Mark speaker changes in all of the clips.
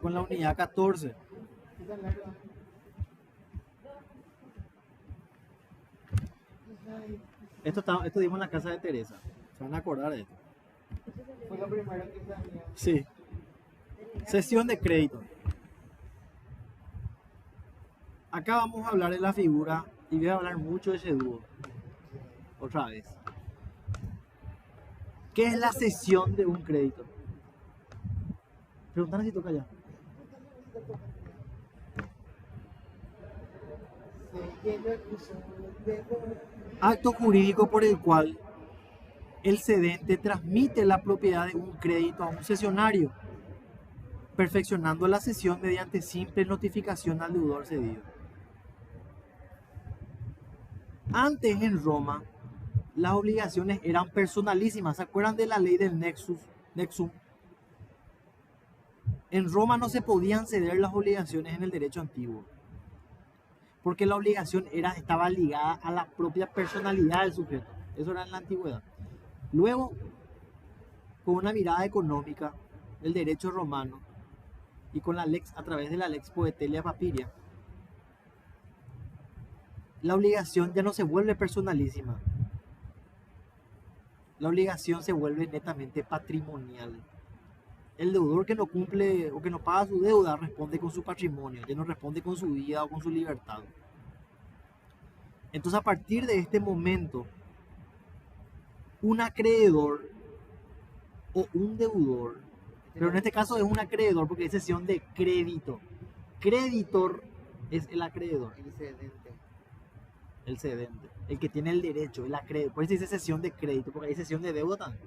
Speaker 1: con la unidad 14. Esto dimos en la casa de Teresa. Se van a acordar de esto.
Speaker 2: Fue lo primero que sabía.
Speaker 1: Sí. Sesión de crédito. Acá vamos a hablar de la figura y voy a hablar mucho de ese dúo. Otra vez. ¿Qué es la cesión de un crédito? Preguntan si toca ya. Acto jurídico por el cual el cedente transmite la propiedad de un crédito a un cesionario, perfeccionando la cesión mediante simple notificación al deudor cedido. Antes en Roma, las obligaciones eran personalísimas. ¿Se acuerdan de la ley del Nexum? En Roma no se podían ceder las obligaciones en el derecho antiguo, porque la obligación estaba ligada a la propia personalidad del sujeto. Eso era en la antigüedad. Luego, con una mirada económica, el derecho romano y con la lex, a través de la lex Poetelia Papiria, la obligación ya no se vuelve personalísima. La obligación se vuelve netamente patrimonial. El deudor que no cumple o que no paga su deuda responde con su patrimonio, ya no responde con su vida o con su libertad. Entonces, a partir de este momento, un acreedor o un deudor, pero en este caso es un acreedor porque es cesión de crédito. Creditor es el acreedor, el cedente, el que tiene el derecho, el acreedor. Por eso dice cesión de crédito, porque hay cesión de deuda también.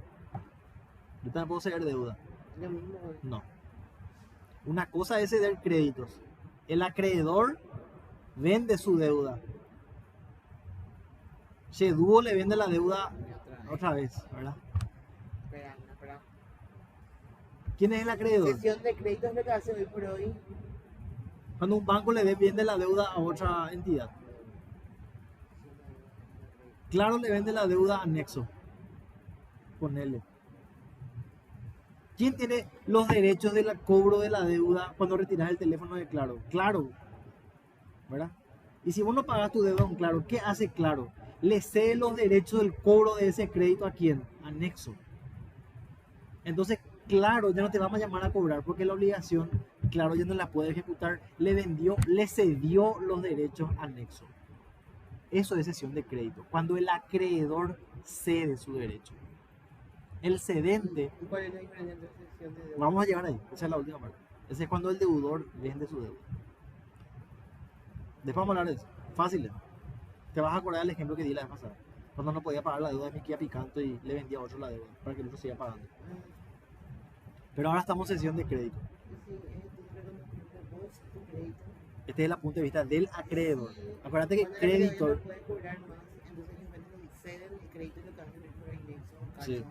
Speaker 1: Yo también puedo ceder deuda. No. Una cosa es ceder créditos. El acreedor vende su deuda. Cheduo le vende la deuda otra vez, ¿verdad?
Speaker 2: Espera.
Speaker 1: ¿Quién es el acreedor?
Speaker 2: Sesión de crédito es lo que hace hoy por hoy.
Speaker 1: Cuando un banco le vende la deuda a otra entidad. Claro le vende la deuda a Nexo. Ponele. ¿Quién tiene los derechos del cobro de la deuda cuando retiras el teléfono de Claro? Claro, ¿verdad? Y si vos no pagas tu deuda con Claro, ¿qué hace Claro? Le cede los derechos del cobro de ese crédito a quién? A Nexo. Entonces, Claro ya no te vamos a llamar a cobrar porque la obligación, Claro ya no la puede ejecutar, le cedió los derechos a Nexo. Eso es cesión de crédito, cuando el acreedor cede su derecho. El cedente,
Speaker 2: ¿Cuál es la diferencia entre sesión de deuda?
Speaker 1: vamos a llegar ahí, esa es la última parte. Ese es cuando el deudor vende su deuda. Después vamos a hablar de eso. Fácil. Te vas a acordar del ejemplo que di la vez pasada. Cuando no podía pagar la deuda de mi Kia Picanto y le vendía a otro la deuda para que el otro siga pagando. Pero ahora estamos en sesión de crédito. Este es el punto de vista del acreedor. Acuérdate que creditor.
Speaker 2: No puede cobrar más, entonces les venden el ceder el crédito y lo cambian por indexo.
Speaker 1: Sí.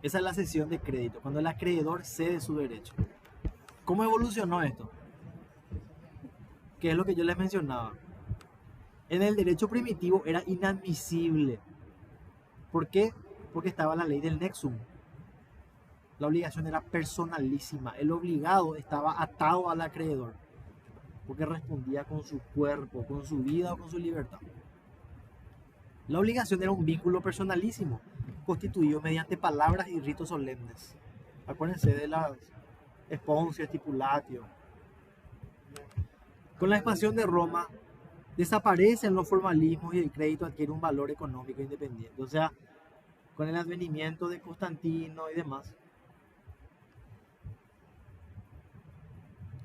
Speaker 1: Esa es la cesión de crédito, cuando el acreedor cede su derecho. ¿Cómo evolucionó esto? Que es lo que yo les mencionaba. En el derecho primitivo era inadmisible. ¿Por qué? Porque estaba la ley del Nexum. La obligación era personalísima. El obligado estaba atado al acreedor, porque respondía con su cuerpo, con su vida o con su libertad. La obligación era un vínculo personalísimo, constituido mediante palabras y ritos solemnes. Acuérdense de las esponcia, estipulatio. Con la expansión de Roma, desaparecen los formalismos y el crédito adquiere un valor económico independiente. O sea, con el advenimiento de Constantino y demás,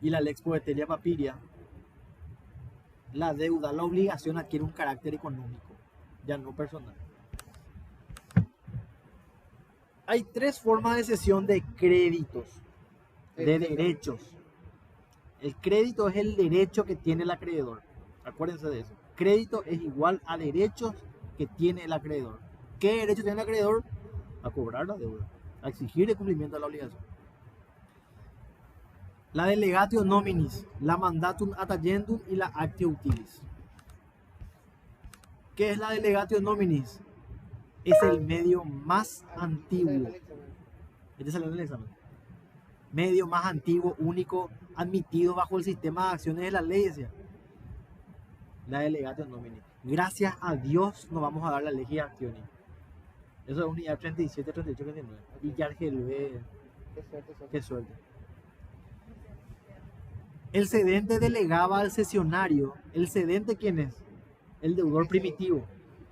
Speaker 1: y la Lex Poetelia Papiria, la deuda, la obligación adquiere un carácter económico, ya no personal. Hay tres formas de cesión de créditos, de derechos. El crédito es el derecho que tiene el acreedor. Acuérdense de eso. Crédito es igual a derechos que tiene el acreedor. ¿Qué derecho tiene el acreedor? A cobrar la deuda, a exigir el cumplimiento de la obligación. La delegatio nominis, la mandatum ad agendum y la actio utilis. ¿Qué es la delegatio nominis? Es el medio más antiguo. Este salió en el examen. medio más antiguo, único, admitido bajo el sistema de acciones de la ley, decía la delegatio nomini. Gracias a Dios nos vamos a dar la ley actioni. Eso es unidad 37, 38, 39. Y ya ve,
Speaker 2: Qué suerte, sos.
Speaker 1: qué suerte. El cedente delegaba al cesionario. ¿El cedente quién es? El deudor primitivo.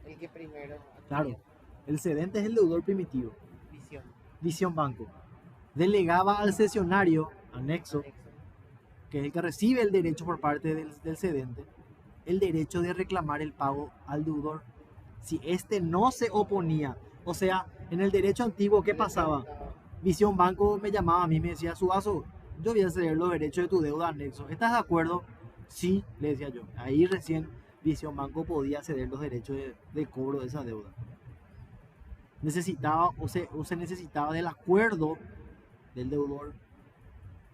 Speaker 2: El que primero.
Speaker 1: Claro. El cedente es el deudor primitivo.
Speaker 2: Visión.
Speaker 1: Visión banco. Delegaba al cesionario, anexo,
Speaker 2: Anexo.
Speaker 1: que es el que recibe el derecho por parte del cedente, el derecho de reclamar el pago al deudor. Si éste no se oponía, o sea, en el derecho antiguo, ¿qué pasaba? Visión banco me llamaba a mí, me decía, Suazo, yo voy a ceder los derechos de tu deuda anexo. ¿Estás de acuerdo? Sí, le decía yo. Ahí recién Visión banco podía ceder los derechos de cobro de esa deuda. Necesitaba o se necesitaba del acuerdo del deudor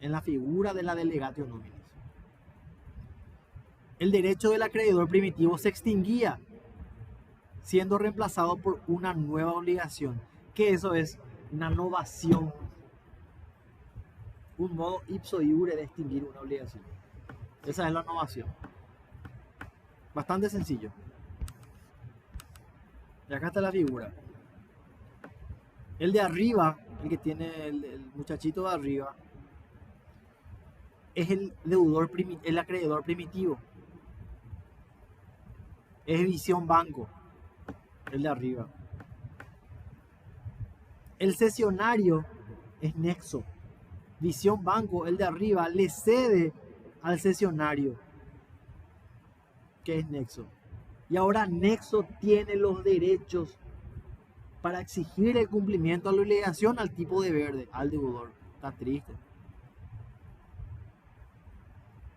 Speaker 1: en la figura de la delegatio nominis. El derecho del acreedor primitivo se extinguía, siendo reemplazado por una nueva obligación, que eso es una novación, un modo ipso iure de extinguir una obligación. Esa es la novación. Bastante sencillo. Y acá está la figura. El de arriba, el que tiene el muchachito de arriba, es el deudor, el acreedor primitivo. Es visión banco, el de arriba. El cesionario es nexo. Visión banco, el de arriba, le cede al cesionario, que es nexo. Y ahora nexo tiene los derechos para exigir el cumplimiento a la obligación al tipo de verde, al deudor. Está triste.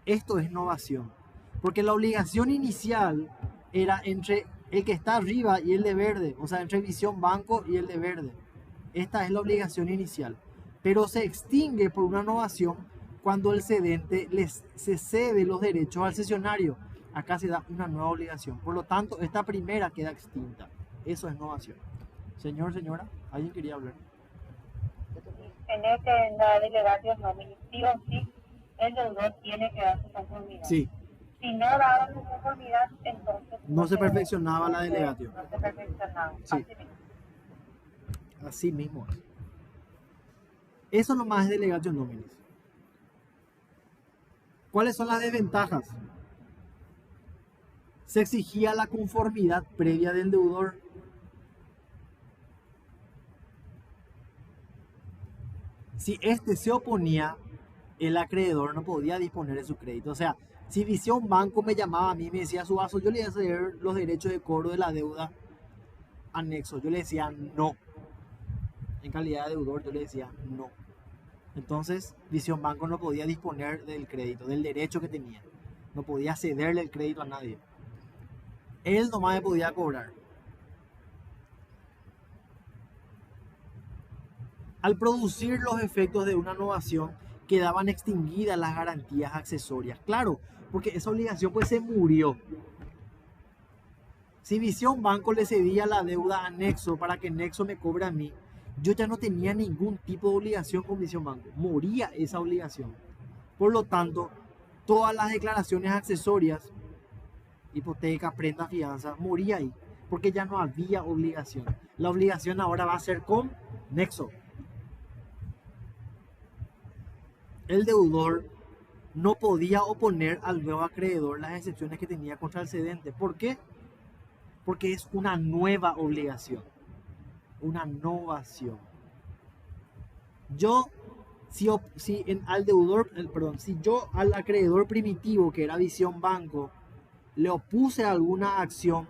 Speaker 1: Esto es novación, porque la obligación inicial era entre el que está arriba y el de verde, o sea, entre visión banco y el de verde. Esta es la obligación inicial, pero se extingue por una novación cuando el cedente se cede los derechos al cesionario. Acá se da una nueva obligación, por lo tanto, esta primera queda extinta. Eso es novación. Señor, señora, ¿alguien quería hablar?
Speaker 3: En la delegatio nomini, sí o sí, el deudor tiene que dar su conformidad.
Speaker 1: Sí,
Speaker 3: Si no daba su conformidad, entonces
Speaker 1: no se perfeccionaba la delegatio.
Speaker 3: No se perfeccionaba.
Speaker 1: Sí. Así mismo es. Eso nomás es delegatio nominis. ¿Cuáles son las desventajas? Se exigía la conformidad previa del deudor. Si éste se oponía, el acreedor no podía disponer de su crédito. O sea, si Visión Banco me llamaba a mí y me decía, Suazo, yo le voy a ceder los derechos de cobro de la deuda anexo, yo le decía no. En calidad de deudor yo le decía no. Entonces, Visión Banco no podía disponer del crédito, del derecho que tenía. No podía cederle el crédito a nadie. Él nomás me podía cobrar. Al producir los efectos de una novación, quedaban extinguidas las garantías accesorias. Claro, porque esa obligación pues se murió. Si Visión Banco le cedía la deuda a Nexo para que Nexo me cobre a mí, yo ya no tenía ningún tipo de obligación con Visión Banco. Moría esa obligación. Por lo tanto, todas las declaraciones accesorias, hipoteca, prenda, fianza, moría ahí. Porque ya no había obligación. La obligación ahora va a ser con Nexo. El deudor no podía oponer al nuevo acreedor las excepciones que tenía contra el cedente. ¿Por qué? Porque es una nueva obligación, una novación. Yo, si yo al acreedor primitivo, que era Visión Banco, le opuse alguna acción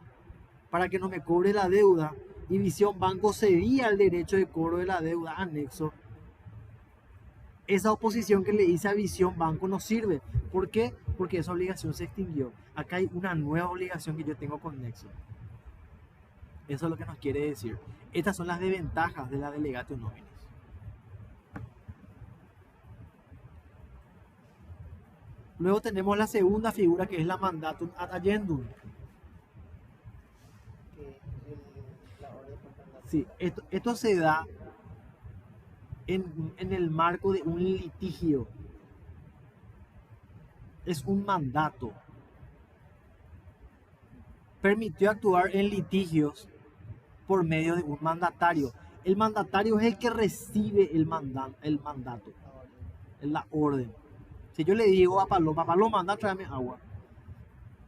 Speaker 1: para que no me cobre la deuda, y Visión Banco cedía el derecho de cobro de la deuda anexo, esa oposición que le hice a Visión Banco no sirve. ¿Por qué? Porque esa obligación se extinguió. Acá hay una nueva obligación que yo tengo con Nexo. Eso es lo que nos quiere decir. Estas son las desventajas de la delegatio nominis. Luego tenemos la segunda figura, que es la mandatum ad agendum.
Speaker 2: Que la orden por mandato.
Speaker 1: Sí, esto se da en el marco de un litigio. Es un mandato. Permitió actuar en litigios por medio de un mandatario. El mandatario es el que recibe el mandato, la orden. Si yo le digo a Paloma, Paloma, anda, tráeme agua.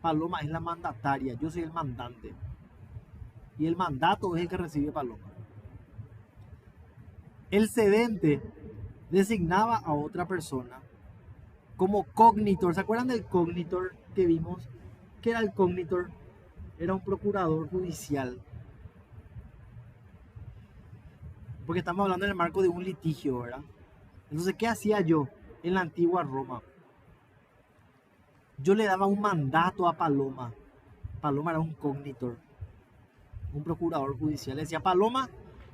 Speaker 1: Paloma es la mandataria, yo soy el mandante. Y el mandato es el que recibe Paloma. El cedente designaba a otra persona como cognitor. ¿Se acuerdan del cognitor que vimos? ¿Qué era el cognitor? Era un procurador judicial. Porque estamos hablando en el marco de un litigio, ¿verdad? Entonces, ¿qué hacía yo en la antigua Roma? Yo le daba un mandato a Paloma. Paloma era un cognitor, un procurador judicial. Le decía, Paloma,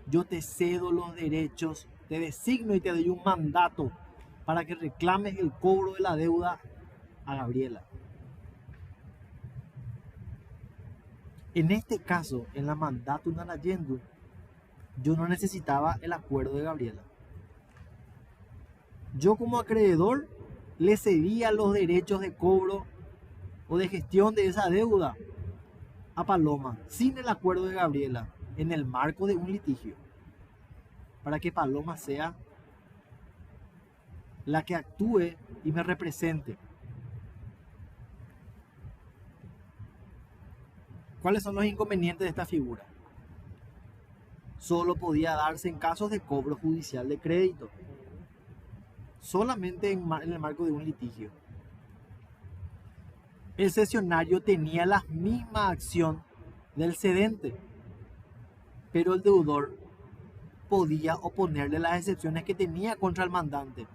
Speaker 1: yo te cedo los derechos, te designo y te doy un mandato para que reclames el cobro de la deuda a Gabriela. En este caso, en la mandatum ad agendum, yo no necesitaba el acuerdo de Gabriela. Yo como acreedor le cedía los derechos de cobro o de gestión de esa deuda a Paloma, sin el acuerdo de Gabriela, en el marco de un litigio, para que Paloma sea la que actúe y me represente. ¿Cuáles son los inconvenientes de esta figura? Solo podía darse en casos de cobro judicial de crédito, solamente en el marco de un litigio. El cesionario tenía la misma acción del cedente, pero el deudor podía oponerle las excepciones que tenía contra el mandante.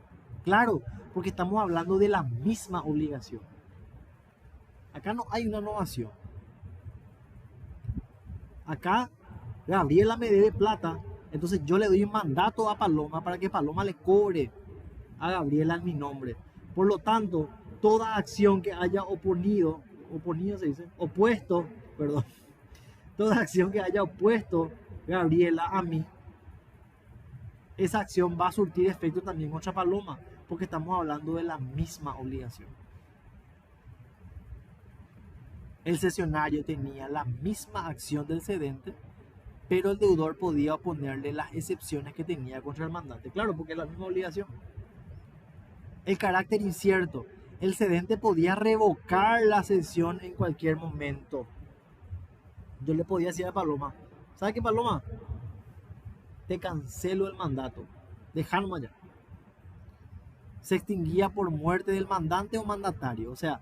Speaker 1: Claro, porque estamos hablando de la misma obligación. Acá no hay una innovación. Acá Gabriela me debe plata, entonces yo le doy un mandato a Paloma para que Paloma le cobre a Gabriela en mi nombre. Por lo tanto, toda acción que haya toda acción que haya opuesto Gabriela a mí, esa acción va a surtir efecto también contra Paloma, porque estamos hablando de la misma obligación. El cesionario tenía la misma acción del cedente, pero el deudor podía oponerle las excepciones que tenía contra el mandante. Claro, porque es la misma obligación. El carácter incierto. El cedente podía revocar la cesión en cualquier momento. Yo le podía decir a Paloma, ¿sabe qué, Paloma? Te cancelo el mandato. Dejarme allá. Se extinguía por muerte del mandante o mandatario. O sea,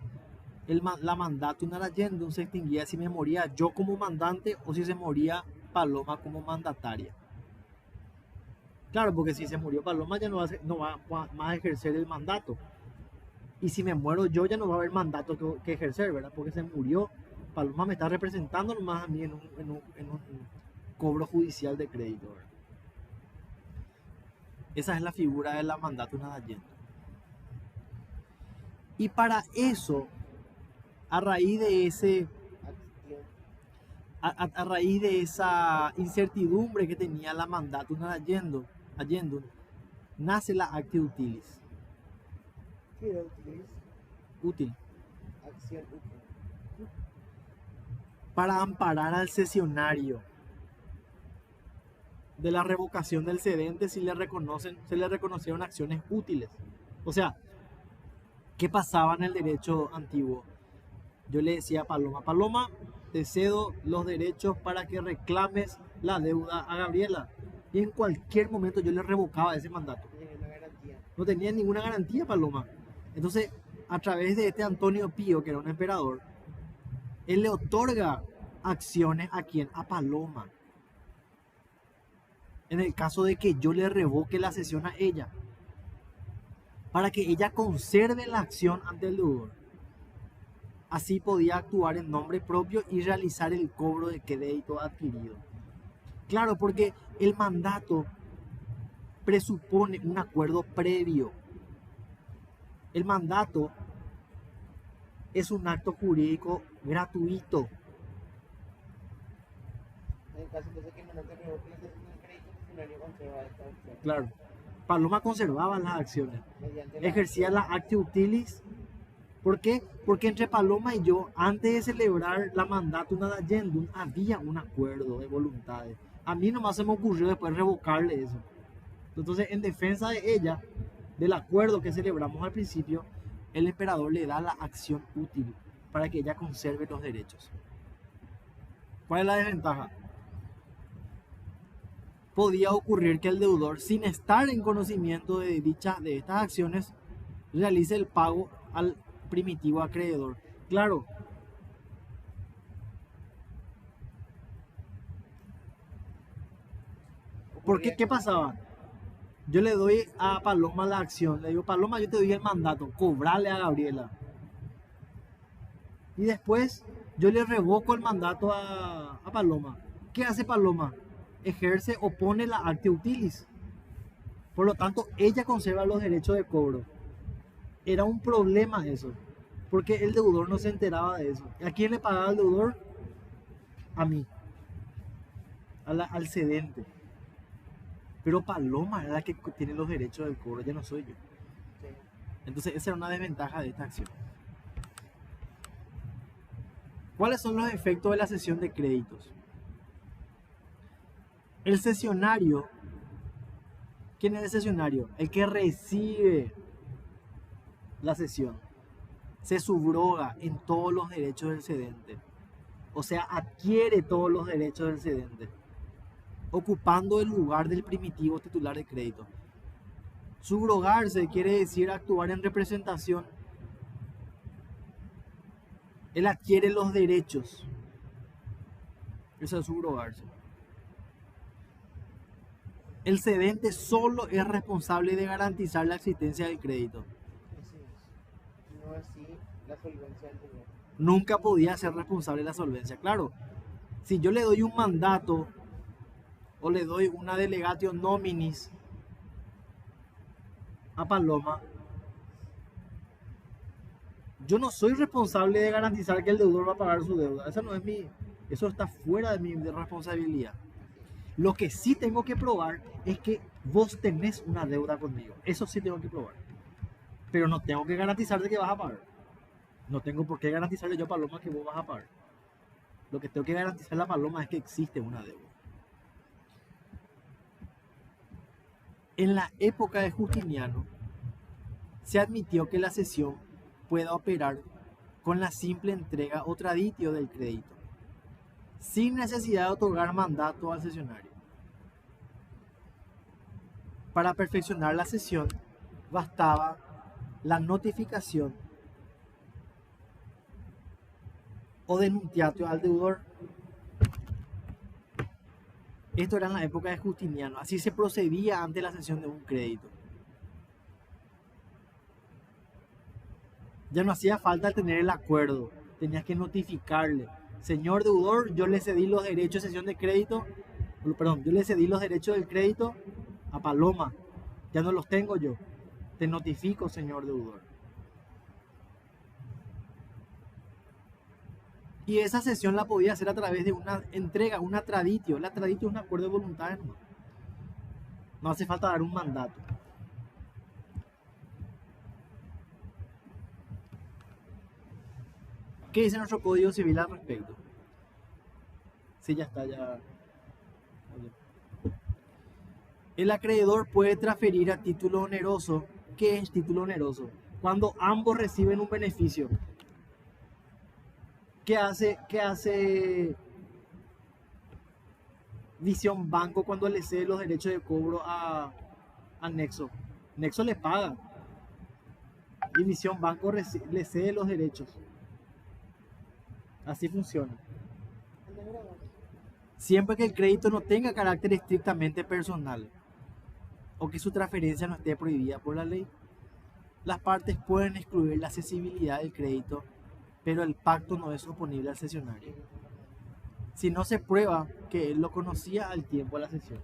Speaker 1: la mandatum ad agendum se extinguía si me moría yo como mandante o si se moría Paloma como mandataria. Claro, porque si se murió Paloma ya no va más a ejercer el mandato. Y si me muero yo ya no va a haber mandato que ejercer, ¿verdad? Porque se murió. Paloma me está representando nomás a mí en un cobro judicial de crédito, ¿verdad? Esa es la figura de la mandatum ad agendum. Y para eso, a raíz de esa incertidumbre que tenía la mandatum ad agendum, nace la actio utilis.
Speaker 2: ¿Qué era utilis?
Speaker 1: Útil.
Speaker 2: Acción útil.
Speaker 1: Para amparar al cesionario de la revocación del cedente si se le reconocieron acciones útiles. O sea, ¿qué pasaba en el derecho antiguo? Yo le decía a Paloma, Paloma, te cedo los derechos para que reclames la deuda a Gabriela. Y en cualquier momento yo le revocaba ese mandato.
Speaker 2: Tenía una garantía.
Speaker 1: No tenía ninguna garantía, Paloma. Entonces, a través de este Antonio Pío, que era un emperador, él le otorga acciones a quién? A Paloma. En el caso de que yo le revoque la cesión a ella, para que ella conserve la acción ante el deudor. Así podía actuar en nombre propio y realizar el cobro de crédito adquirido. Claro, porque el mandato presupone un acuerdo previo. El mandato es un acto jurídico gratuito.
Speaker 2: En el caso de que no te revoque la cesión del crédito, el cesionario conserva esta opción.
Speaker 1: Claro. Paloma conservaba las acciones,
Speaker 2: mediante la
Speaker 1: ejercía la actio utilis. ¿Por qué? Porque entre Paloma y yo, antes de celebrar la mandatum ad agendum, había un acuerdo de voluntades. A mí nomás se me ocurrió después revocarle eso. Entonces, en defensa de ella, del acuerdo que celebramos al principio, el emperador le da la acción útil para que ella conserve los derechos. ¿Cuál es la desventaja? Podía ocurrir que el deudor, sin estar en conocimiento de estas acciones, realice el pago al primitivo acreedor. Claro, ¿por qué? ¿Qué pasaba? Yo le doy a Paloma la acción, le digo, Paloma, yo te doy el mandato, cobrarle a Gabriela. Y después yo le revoco el mandato a Paloma. ¿Qué hace Paloma? Ejerce o pone la actio utilis. Por lo tanto, ella conserva los derechos de cobro. Era un problema eso, porque el deudor no se enteraba de eso. ¿A quién le pagaba el deudor? A mí, al cedente. Pero Paloma es la que tiene los derechos del cobro, ya no soy yo.
Speaker 2: Sí.
Speaker 1: Entonces esa era una desventaja de esta acción. ¿Cuáles son los efectos de la cesión de créditos? El cesionario, ¿quién es el cesionario? El que recibe la cesión. Se subroga en todos los derechos del cedente. O sea, adquiere todos los derechos del cedente, ocupando el lugar del primitivo titular de crédito. Subrogarse quiere decir actuar en representación. Él adquiere los derechos. Eso es subrogarse. El cedente solo es responsable de garantizar la existencia del crédito.
Speaker 2: Así es. No así la solvencia del deudor.
Speaker 1: Nunca podía ser responsable de la solvencia. Claro, si yo le doy un mandato o le doy una delegatio nominis a Paloma, yo no soy responsable de garantizar que el deudor va a pagar su deuda. Eso está fuera de mi responsabilidad. Lo que sí tengo que probar es que vos tenés una deuda conmigo. Eso sí tengo que probar. Pero no tengo que garantizarte que vas a pagar. No tengo por qué garantizarle yo a Paloma que vos vas a pagar. Lo que tengo que garantizarle a Paloma es que existe una deuda. En la época de Justiniano, se admitió que la cesión pueda operar con la simple entrega o traditio del crédito, sin necesidad de otorgar mandato al cesionario. Para perfeccionar la cesión, bastaba la notificación o denunciatio al deudor. Esto era en la época de Justiniano. Así se procedía ante la cesión de un crédito. Ya no hacía falta tener el acuerdo. Tenías que notificarle. Señor deudor, yo le cedí los derechos de cesión de crédito. Perdón, yo le cedí los derechos del crédito a Paloma. Ya no los tengo yo. Te notifico, señor deudor. Y esa cesión la podía hacer a través de una entrega, una traditio. La traditio es un acuerdo de voluntades. No hace falta dar un mandato. ¿Qué dice nuestro Código Civil al respecto? Sí, ya está, ya. El acreedor puede transferir a título oneroso. ¿Qué es título oneroso? Cuando ambos reciben un beneficio. ¿Qué hace Visión Banco cuando le cede los derechos de cobro a Nexo? Nexo le paga y Visión Banco le cede los derechos. Así funciona. Siempre que el crédito no tenga carácter estrictamente personal o que su transferencia no esté prohibida por la ley, las partes pueden excluir la cesibilidad del crédito, pero el pacto no es oponible al cesionario. Si no se prueba que él lo conocía al tiempo de la cesión.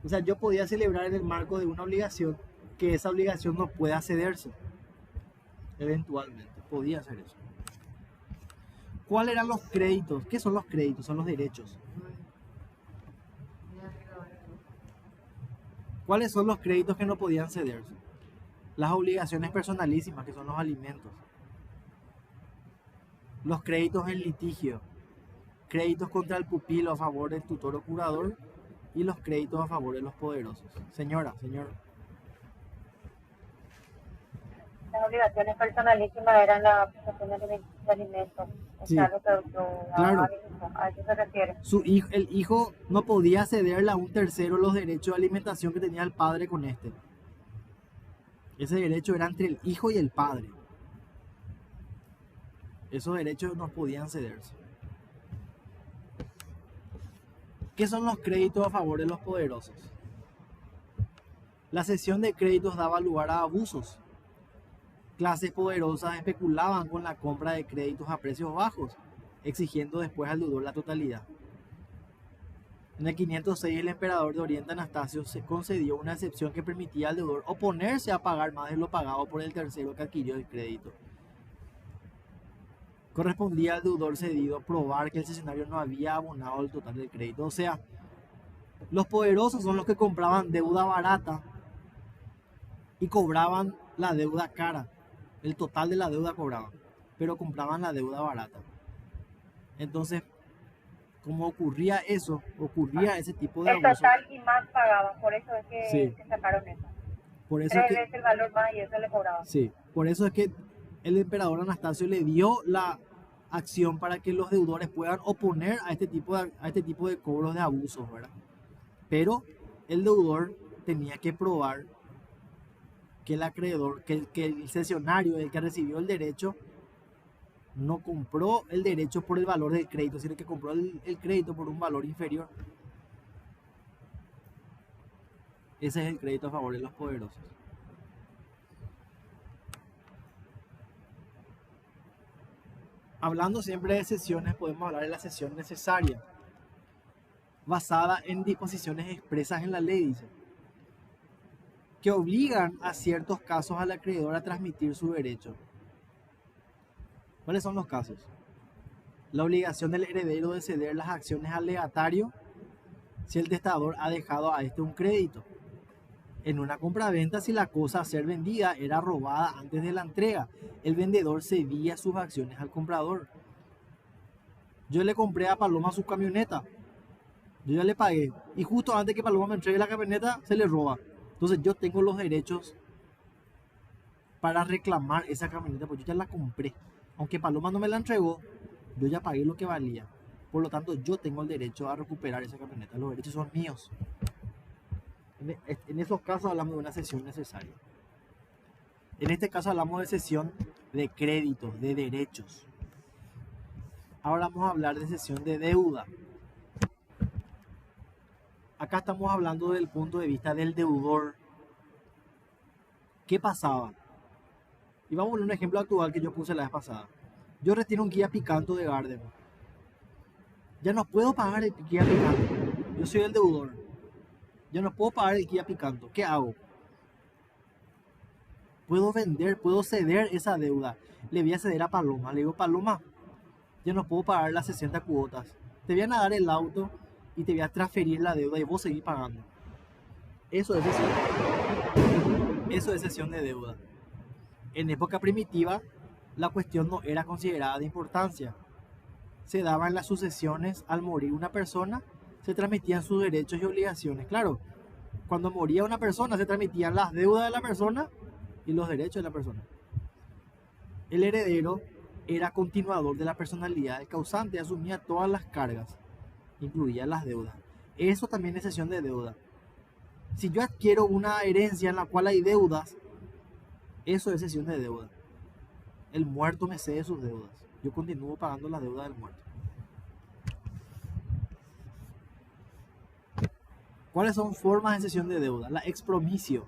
Speaker 1: O sea, yo podía celebrar en el marco de una obligación que esa obligación no pueda cederse. Eventualmente, podía hacer eso. ¿Cuáles eran los créditos? ¿Qué son los créditos? Son los derechos. ¿Cuáles son los créditos que no podían cederse? Las obligaciones personalísimas, que son los alimentos. Los créditos en litigio. Créditos contra el pupilo a favor del tutor o curador. Y los créditos a favor de los poderosos. Señora, señor.
Speaker 3: Las obligaciones personalísimas eran las prestaciones de alimentos. O
Speaker 1: Sí,
Speaker 3: sea, lo que yo
Speaker 1: claro.
Speaker 3: a eso se refiere.
Speaker 1: El hijo no podía cederle a un tercero los derechos de alimentación que tenía el padre con este. Ese derecho era entre el hijo y el padre. Esos derechos no podían cederse. ¿Qué son los créditos a favor de los poderosos? La cesión de créditos daba lugar a abusos. Clases poderosas especulaban con la compra de créditos a precios bajos, exigiendo después al deudor la totalidad. En el 506 el emperador de Oriente Anastasio se concedió una excepción que permitía al deudor oponerse a pagar más de lo pagado por el tercero que adquirió el crédito. Correspondía al deudor cedido probar que el cesionario no había abonado el total del crédito. O sea, los poderosos son los que compraban deuda barata y cobraban la deuda cara. El total de la deuda cobraban, pero compraban la deuda barata. Entonces, como ocurría ese tipo de
Speaker 3: El
Speaker 1: abuso.
Speaker 3: total y más pagaban, por eso es que,
Speaker 1: Sí.
Speaker 3: que sacaron eso.
Speaker 1: Por eso es
Speaker 3: 3
Speaker 1: que,
Speaker 3: veces el valor más y eso le cobraban.
Speaker 1: sí, por eso es que el emperador Anastasio le dio la acción para que los deudores puedan oponer a este tipo de cobros de abusos, ¿verdad? Pero el deudor tenía que probar que el acreedor, que el cesionario, el que recibió el derecho, no compró el derecho por el valor del crédito, sino que compró el crédito por un valor inferior. Ese es el crédito a favor de los poderosos. Hablando siempre de cesiones, podemos hablar de la cesión necesaria, basada en disposiciones expresas en la ley, dice, que obligan a ciertos casos al acreedor a transmitir su derecho. ¿Cuáles son los casos? La obligación del heredero de ceder las acciones al legatario si el testador ha dejado a este un crédito. En una compraventa, si la cosa a ser vendida era robada antes de la entrega, el vendedor cedía sus acciones al comprador. Yo le compré a Paloma su camioneta, yo ya le pagué, y justo antes que Paloma me entregue la camioneta, se le roba. Entonces yo tengo los derechos para reclamar esa camioneta, porque yo ya la compré. Aunque Paloma no me la entregó, yo ya pagué lo que valía. Por lo tanto, yo tengo el derecho a recuperar esa camioneta. Los derechos son míos. En esos casos hablamos de una cesión necesaria. En este caso hablamos de cesión de créditos, de derechos. Ahora vamos a hablar de cesión de deuda. Acá estamos hablando del punto de vista del deudor. ¿Qué pasaba? Y vamos a poner un ejemplo actual que yo puse la vez pasada. Yo retiro un Kia Picanto de Garden. Ya no puedo pagar el Kia Picanto. Yo soy el deudor. Ya no puedo pagar el Kia Picanto. ¿Qué hago? Puedo vender, puedo ceder esa deuda. Le voy a ceder a Paloma. Le digo, Paloma, ya no puedo pagar las 60 cuotas. Te voy a dar el auto y te voy a transferir la deuda y vos seguís pagando. Eso es cesión. Eso es cesión de deuda. En época primitiva, la cuestión no era considerada de importancia. Se daban las sucesiones al morir una persona, se transmitían sus derechos y obligaciones. Claro, cuando moría una persona se transmitían las deudas de la persona y los derechos de la persona. El heredero era continuador de la personalidad del causante y asumía todas las cargas, incluía las deudas. Eso también es cesión de deuda. Si yo adquiero una herencia en la cual hay deudas, eso es cesión de deuda. El muerto me cede sus deudas. Yo continúo pagando las deudas del muerto. ¿Cuáles son formas de cesión de deuda? La expromisio.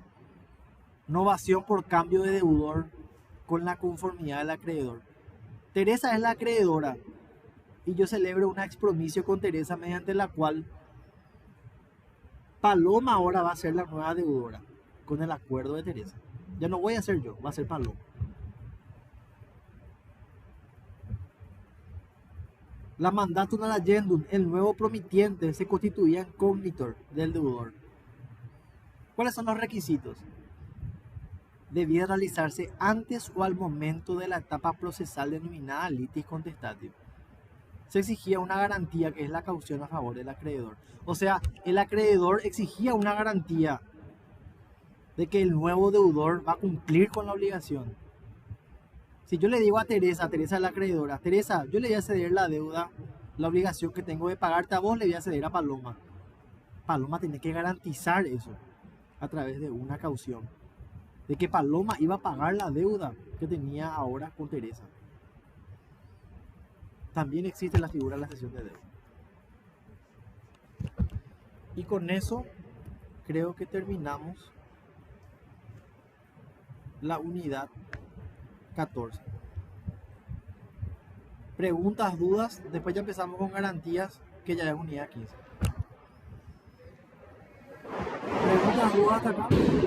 Speaker 1: Novación por cambio de deudor con la conformidad del acreedor. Teresa es la acreedora y yo celebro una expromisio con Teresa mediante la cual Paloma ahora va a ser la nueva deudora con el acuerdo de Teresa. Ya no voy a ser yo, va a ser Paloma. La mandatum ad agendum, el nuevo promitiente se constituía en cognitor del deudor. ¿Cuáles son los requisitos? Debía realizarse antes o al momento de la etapa procesal denominada litis contestatio. Se exigía una garantía que es la caución a favor del acreedor. O sea, el acreedor exigía una garantía de que el nuevo deudor va a cumplir con la obligación. Si yo le digo a Teresa es la acreedora, Teresa, yo le voy a ceder la deuda, la obligación que tengo de pagarte a vos, le voy a ceder a Paloma. Paloma tiene que garantizar eso a través de una caución, de que Paloma iba a pagar la deuda que tenía ahora con Teresa. También existe la figura de la cesión de deuda. Y con eso creo que terminamos la unidad 14. Preguntas, dudas, después ya empezamos con garantías, que ya es unidad 15. Preguntas, dudas hasta acá.